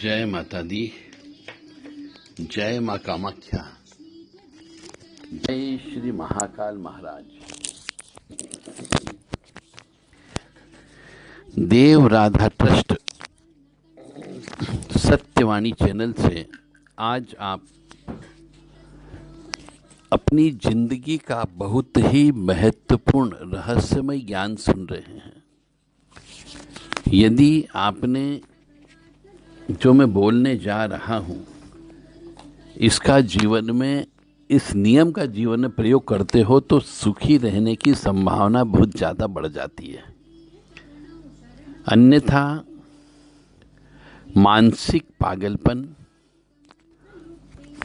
जय माता दी। जय माँ कामाख्या। जय श्री महाकाल महाराज। देव राधा ट्रस्ट सत्यवाणी चैनल से आज आप अपनी जिंदगी का बहुत ही महत्वपूर्ण रहस्यमय ज्ञान सुन रहे हैं। यदि आपने जो मैं बोलने जा रहा हूं इसका जीवन में, इस नियम का जीवन में प्रयोग करते हो तो सुखी रहने की संभावना बहुत ज़्यादा बढ़ जाती है। अन्यथा मानसिक पागलपन,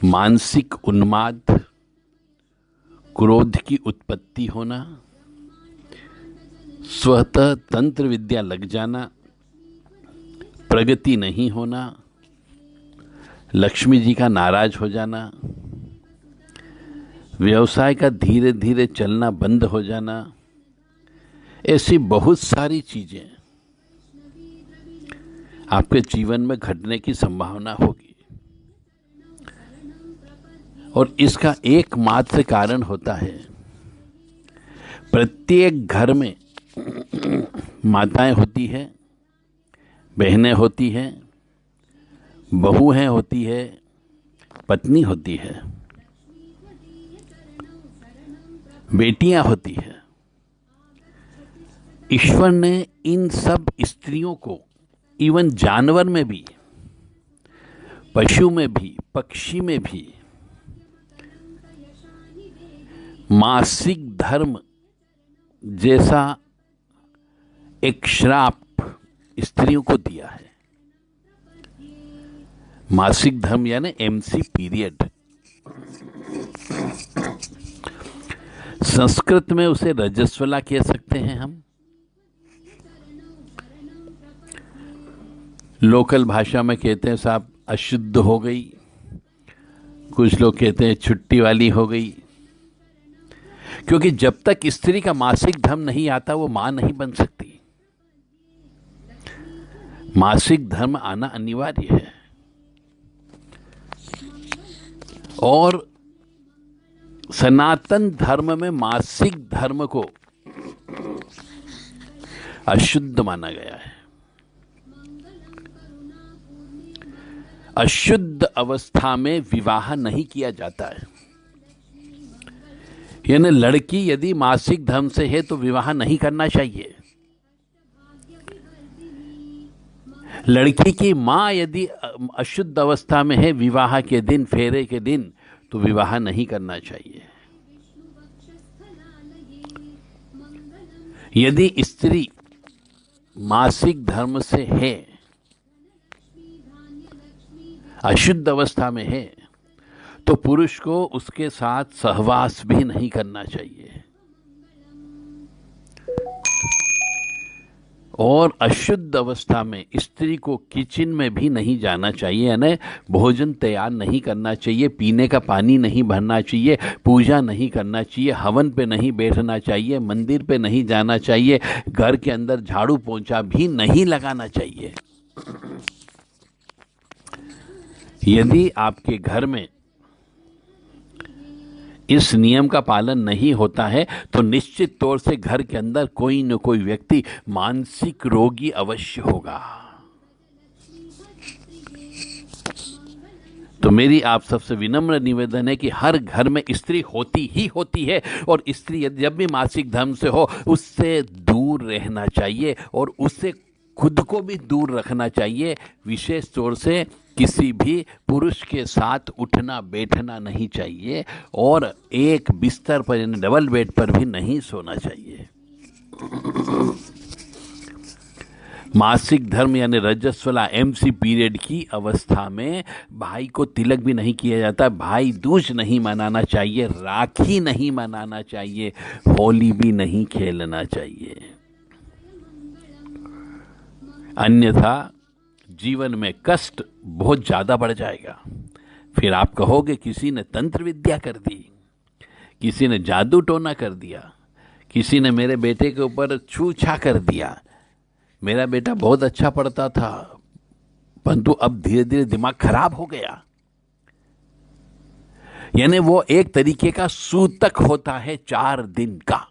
मानसिक उन्माद, क्रोध की उत्पत्ति होना, स्वतः तंत्र विद्या लग जाना, प्रगति नहीं होना, लक्ष्मी जी का नाराज हो जाना, व्यवसाय का धीरे धीरे चलना बंद हो जाना, ऐसी बहुत सारी चीजें आपके जीवन में घटने की संभावना होगी। और इसका एकमात्र कारण होता है, प्रत्येक घर में माताएं होती हैं, बहनें होती हैं, बहुएं होती है, पत्नी होती है, बेटियां होती है। ईश्वर ने इन सब स्त्रियों को, इवन जानवर में भी, पशु में भी, पक्षी में भी मासिक धर्म जैसा एक श्राप स्त्रियों को दिया है। मासिक धर्म यानी एमसी पीरियड, संस्कृत में उसे रजस्वला कह सकते हैं हम। लोकल भाषा में कहते हैं साहब अशुद्ध हो गई, कुछ लोग कहते हैं छुट्टी वाली हो गई। क्योंकि जब तक स्त्री का मासिक धर्म नहीं आता वो मां नहीं बन सकती। मासिक धर्म आना अनिवार्य है। और सनातन धर्म में मासिक धर्म को अशुद्ध माना गया है। अशुद्ध अवस्था में विवाह नहीं किया जाता है। यानी लड़की यदि मासिक धर्म से है तो विवाह नहीं करना चाहिए। लड़की की मां यदि अशुद्ध अवस्था में है विवाह के दिन, फेरे के दिन, तो विवाह नहीं करना चाहिए। यदि स्त्री मासिक धर्म से है, अशुद्ध अवस्था में है, तो पुरुष को उसके साथ सहवास भी नहीं करना चाहिए। और अशुद्ध अवस्था में स्त्री को किचन में भी नहीं जाना चाहिए, यानी भोजन तैयार नहीं करना चाहिए, पीने का पानी नहीं भरना चाहिए, पूजा नहीं करना चाहिए, हवन पे नहीं बैठना चाहिए, मंदिर पे नहीं जाना चाहिए, घर के अंदर झाड़ू पोंछा भी नहीं लगाना चाहिए। यदि आपके घर में इस नियम का पालन नहीं होता है तो निश्चित तौर से घर के अंदर कोई न कोई व्यक्ति मानसिक रोगी अवश्य होगा। तो मेरी आप सबसे विनम्र निवेदन है कि हर घर में स्त्री होती ही होती है, और स्त्री जब भी मासिक धर्म से हो उससे दूर रहना चाहिए और उससे खुद को भी दूर रखना चाहिए। विशेष तौर से किसी भी पुरुष के साथ उठना बैठना नहीं चाहिए, और एक बिस्तर पर यानी डबल बेड पर भी नहीं सोना चाहिए। मासिक धर्म यानी रजस्वला एमसी पीरियड की अवस्था में भाई को तिलक भी नहीं किया जाता, भाई दूज नहीं मनाना चाहिए, राखी नहीं मनाना चाहिए, होली भी नहीं खेलना चाहिए। अन्यथा जीवन में कष्ट बहुत ज्यादा बढ़ जाएगा। फिर आप कहोगे किसी ने तंत्र विद्या कर दी, किसी ने जादू टोना कर दिया, किसी ने मेरे बेटे के ऊपर छूछा कर दिया, मेरा बेटा बहुत अच्छा पढ़ता था, परंतु अब धीरे धीरे दिमाग खराब हो गया। यानी वो एक तरीके का सूतक होता है 4 दिन का।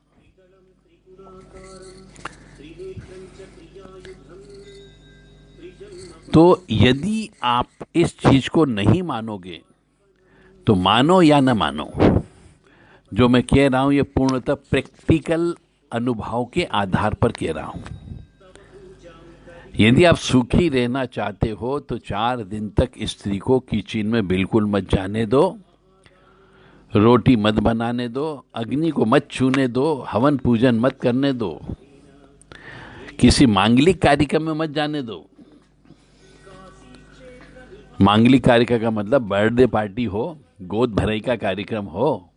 तो यदि आप इस चीज को नहीं मानोगे तो मानो या न मानो, जो मैं कह रहा हूं ये पूर्णतः प्रैक्टिकल अनुभव के आधार पर कह रहा हूं। यदि आप सुखी रहना चाहते हो तो 4 दिन तक स्त्री को किचन में बिल्कुल मत जाने दो, रोटी मत बनाने दो, अग्नि को मत छूने दो, हवन पूजन मत करने दो, किसी मांगलिक कार्यक्रम में मत जाने दो। मांगलिक कार्यक्रम का मतलब बर्थडे पार्टी हो, गोद भराई का कार्यक्रम हो,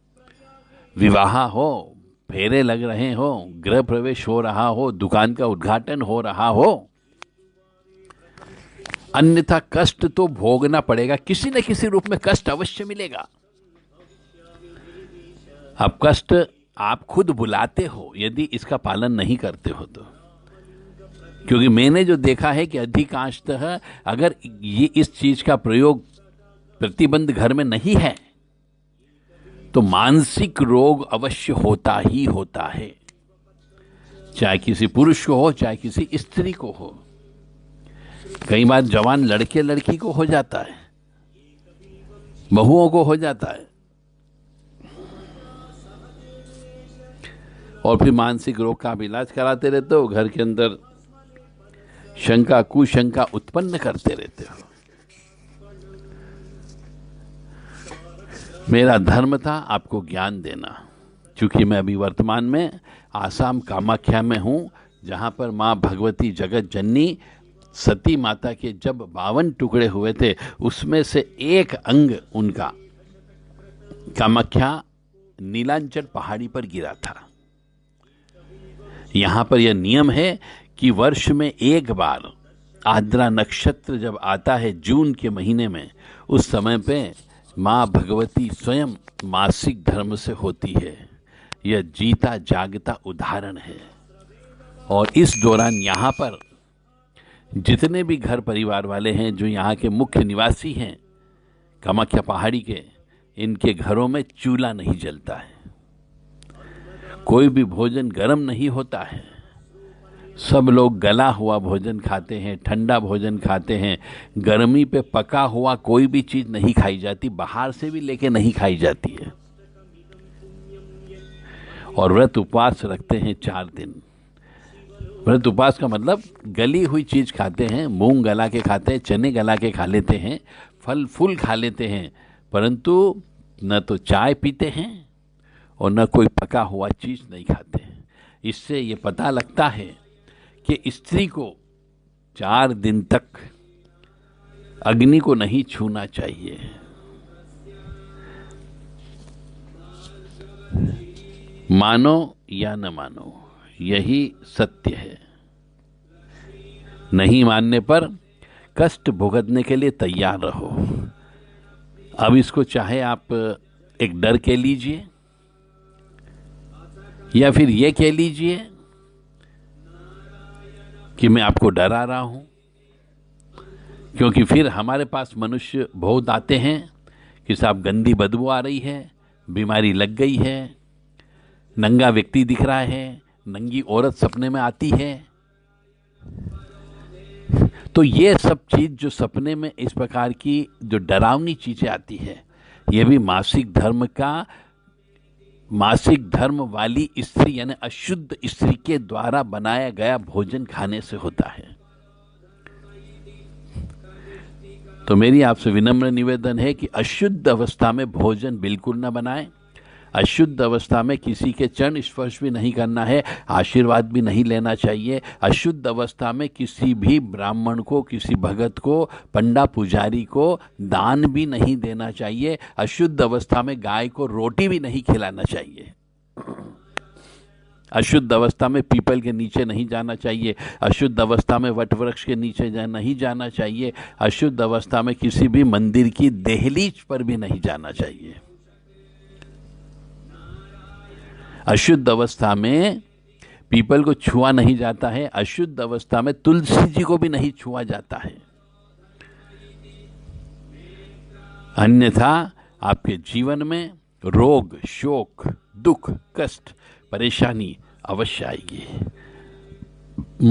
विवाह हो, फेरे लग रहे हो, गृह प्रवेश हो रहा हो, दुकान का उद्घाटन हो रहा हो। अन्यथा कष्ट तो भोगना पड़ेगा, किसी न किसी रूप में कष्ट अवश्य मिलेगा। अब कष्ट आप खुद बुलाते हो यदि इसका पालन नहीं करते हो तो, क्योंकि मैंने जो देखा है कि अधिकांशतः अगर ये इस चीज का प्रयोग प्रतिबंध घर में नहीं है तो मानसिक रोग अवश्य होता ही होता है, चाहे किसी पुरुष को हो चाहे किसी स्त्री को हो। कई बार जवान लड़के लड़की को हो जाता है, बहुओं को हो जाता है, और फिर मानसिक रोग का इलाज कराते रहते हो, घर के अंदर शंका कुशंका उत्पन्न करते रहते हो। मेरा धर्म था आपको ज्ञान देना। चूंकि मैं अभी वर्तमान में आसाम कामाख्या में हूं, जहां पर मां भगवती जगत जननी सती माता के जब 52 टुकड़े हुए थे उसमें से एक अंग उनका कामाख्या नीलांचल पहाड़ी पर गिरा था। यहां पर यह नियम है कि वर्ष में एक बार आद्रा नक्षत्र जब आता है जून के महीने में, उस समय पे मां भगवती स्वयं मासिक धर्म से होती है। यह जीता जागता उदाहरण है। और इस दौरान यहाँ पर जितने भी घर परिवार वाले हैं जो यहाँ के मुख्य निवासी हैं कामाख्या पहाड़ी के, इनके घरों में चूल्हा नहीं जलता है, कोई भी भोजन गर्म नहीं होता है। सब लोग गला हुआ भोजन खाते हैं, ठंडा भोजन खाते हैं। गर्मी पे पका हुआ कोई भी चीज नहीं खाई जाती, बाहर से भी लेके नहीं खाई जाती है। और व्रत उपवास रखते हैं 4 दिन। व्रत उपवास का मतलब गली हुई चीज खाते हैं, मूंग गला के खाते हैं, चने गला के खा लेते हैं, फल फूल खा लेते हैं, परंतु न तो चाय पीते हैं और न कोई पका हुआ चीज नहीं खाते हैं। इससे ये पता लगता है कि स्त्री को 4 दिन तक अग्नि को नहीं छूना चाहिए। मानो या न मानो, यही सत्य है। नहीं मानने पर कष्ट भुगतने के लिए तैयार रहो। अब इसको चाहे आप एक डर कह लीजिए या फिर ये कह लीजिए कि मैं आपको डरा रहा हूं, क्योंकि फिर हमारे पास मनुष्य बहुत आते हैं कि साहब गंदी बदबू आ रही है, बीमारी लग गई है, नंगा व्यक्ति दिख रहा है, नंगी औरत सपने में आती है। तो ये सब चीज जो सपने में इस प्रकार की जो डरावनी चीजें आती है, ये भी मासिक धर्म वाली स्त्री यानी अशुद्ध स्त्री के द्वारा बनाया गया भोजन खाने से होता है। तो मेरी आपसे विनम्र निवेदन है कि अशुद्ध अवस्था में भोजन बिल्कुल न बनाएं। अशुद्ध अवस्था में किसी के चरण स्पर्श भी नहीं करना है, आशीर्वाद भी नहीं लेना चाहिए। अशुद्ध अवस्था में किसी भी ब्राह्मण को, किसी भगत को, पंडा पुजारी को दान भी नहीं देना चाहिए। अशुद्ध अवस्था में गाय को रोटी भी नहीं खिलाना चाहिए। अशुद्ध अवस्था में पीपल के नीचे नहीं जाना चाहिए। अशुद्ध अवस्था में वट वृक्ष के नीचे नहीं जाना चाहिए। अशुद्ध अवस्था में किसी भी मंदिर की देहलीज पर भी नहीं जाना चाहिए। अशुद्ध अवस्था में पीपल को छुआ नहीं जाता है। अशुद्ध अवस्था में तुलसी जी को भी नहीं छुआ जाता है। अन्यथा आपके जीवन में रोग, शोक, दुख, कष्ट, परेशानी अवश्य आएगी।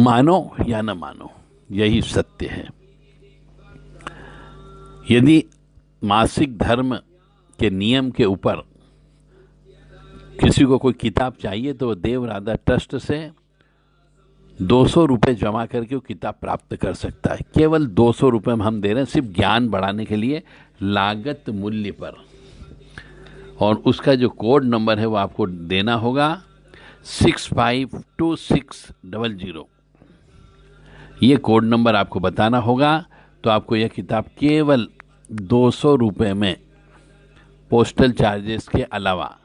मानो या न मानो, यही सत्य है। यदि मासिक धर्म के नियम के ऊपर किसी को कोई किताब चाहिए तो देव राधा ट्रस्ट से 200 रुपये जमा करके वो किताब प्राप्त कर सकता है। केवल 200 रुपये में हम दे रहे हैं, सिर्फ ज्ञान बढ़ाने के लिए, लागत मूल्य पर। और उसका जो कोड नंबर है वो आपको देना होगा 652600। ये कोड नंबर आपको बताना होगा, तो आपको यह किताब केवल 200 रुपये में, पोस्टल चार्जेस के अलावा,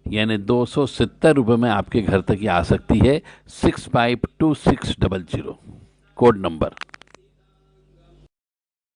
यानी 270 रुपये में आपके घर तक ये आ सकती है। 652600 कोड नंबर।